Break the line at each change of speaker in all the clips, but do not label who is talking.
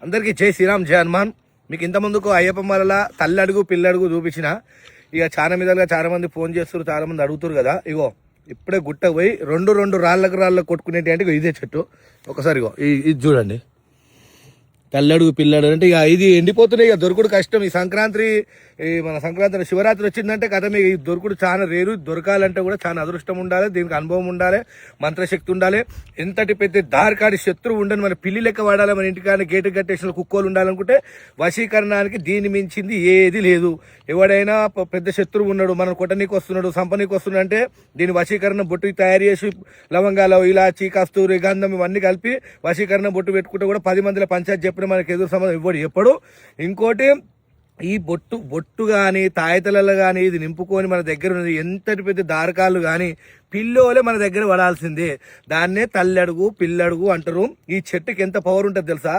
అందరికీ జై శ్రీరామ్ జై హనుమాన్. మీకు ఇంత ముందుకు అయ్యప్ప మాల తల్లడుగు పిల్లడుగు చూపించిన. ఇక చాలా మీదలుగా చాలా మంది ఫోన్ చేస్తారు, చాలా మంది అడుగుతారు కదా. ఇగో ఇప్పుడే గుట్ట పోయి రెండు రాళ్ళకు కొట్టుకునేటి అంటే ఇదే చెట్టు. ఒకసారి ఇగో ఇది చూడండి, తల్లడుగు పిల్లడు అంటే ఇక ఇది ఎండిపోతున్నాయి. ఇక దొరుకుడు కష్టం. ఈ సంక్రాంతి మన సంక్రాంతి శివరాత్రి వచ్చిందంటే కథ మీకు ఈ దొరుకుడు చాలా రేరు. దొరకాలంటే కూడా చాలా అదృష్టం ఉండాలి, దీనికి అనుభవం ఉండాలి, మంత్రశక్తి ఉండాలి. ఎంతటి పెద్ద దారికాడి శత్రువు ఉండని మన పిల్లి లెక్క వాడాలి. మన ఇంటికాడ గేటు కట్టేసిన కుక్కోలు ఉండాలనుకుంటే వశీకరణానికి దీన్ని మించింది ఏది లేదు. ఎవడైనా పెద్ద శత్రువు ఉన్నాడు, మనం కొట్టనీకి వస్తున్నాడు, సంపనీకి వస్తున్నాడు అంటే దీని వశీకరణ బొట్టు తయారు చేసి లవంగాలు, ఇలాచి, కస్తూరి, గంధం ఇవన్నీ కలిపి వశీకరణ బొట్టు పెట్టుకుంటే కూడా 10 మందిల పంచాయతీ చెప్పిన మనకి ఎదురు సంబంధం ఇవ్వడు ఎప్పుడు. ఇంకోటి ఈ బొట్టు కానీ తాయితలలో కానీ ఇది నింపుకొని మన దగ్గర ఉన్నది ఎంతటి పెద్ద దారకాలు కానీ పిల్లోలే మన దగ్గర పడాల్సిందే. దాన్నే తల్లడుగు పిల్లడుగు అంటారు. ఈ చెట్టుకి ఎంత పవర్ ఉంటుంది తెలుసా?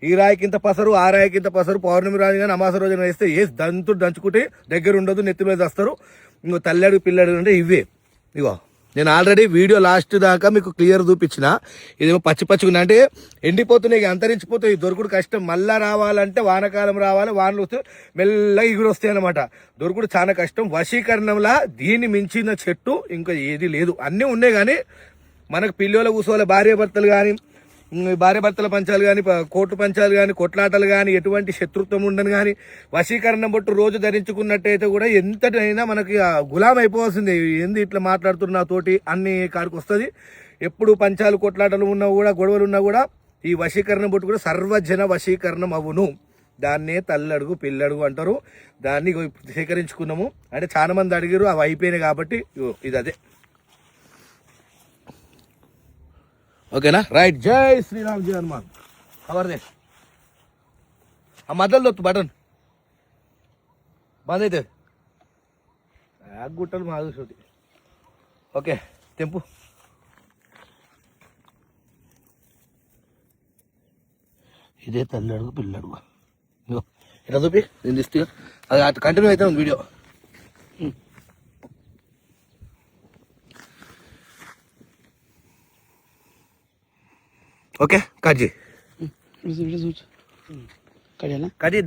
ఈ రాయికి ఇంత పసరు, ఆ రాయికి ఇంత పసరు. పౌర్ణమి రాజు కానీ అమాస రోజున వేస్తే ఏ దంచుకుంటే దగ్గర ఉండదు, నెత్తి మీద వస్తారు. ఇంకో తల్లడుగు పిల్లడుగు అంటే ఇవే. ఇగో నేను ఆల్రెడీ వీడియో లాస్ట్ దాకా మీకు క్లియర్ చూపించిన. ఇదేమో పచ్చిగా అంటే ఎండిపోతున్నాయి, అంతరించిపోతాయి. దొరుకుడు కష్టం. మళ్ళా రావాలంటే వానకాలం రావాలి, వానలు వస్తే మెల్లగా ఇగురు వస్తాయి అనమాట. దొరుకుడు చాలా కష్టం. వశీకరణంలా దీన్ని మించిన చెట్టు ఇంకా ఏది లేదు. అన్నీ ఉన్నాయి కానీ మనకు పిల్లలు కూర్చోవాలి. భార్యాభర్తలు కానీ, భార్యాభర్తల పంచాలు కానీ, కోర్టు పంచాలు కానీ, కొట్లాటలు కానీ, ఎటువంటి శత్రుత్వం ఉండను కానీ వశీకరణం బొట్టు రోజు ధరించుకున్నట్టయితే కూడా ఎంతటైనా మనకి గులాం అయిపోవాల్సిందే. ఏంది ఇట్లా మాట్లాడుతున్న తోటి అన్ని కాడికి వస్తుంది. ఎప్పుడు పంచాలు కొట్లాటలు ఉన్నా కూడా, గొడవలు ఉన్నా కూడా ఈ వశీకరణం బొట్టు కూడా సర్వజన వశీకరణం అవును. దాన్నే తల్లడుగు పిల్లడుగు అంటారు. దాన్ని సేకరించుకున్నాము. అంటే చాలా మంది అడిగారు, అవి అయిపోయినాయి కాబట్టి ఇది అదే. ఓకేనా? రైట్. జై శ్రీరామ్ జై హనుమాన్. ఖబర్దే ఆ మధ్యలో దొత్తు బటన్ బంద్ అయితే గుట్టలు మాది చూటి. ఓకే తెంపు. ఇదే తల్లడుగు పిల్లడుగు. ఇట్లా చూపి, నేను తీస్తే అది అటు కంటిన్యూ అయితే ఉంది వీడియో. ఓకే కట్ చేయి,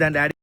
దాని డాడీ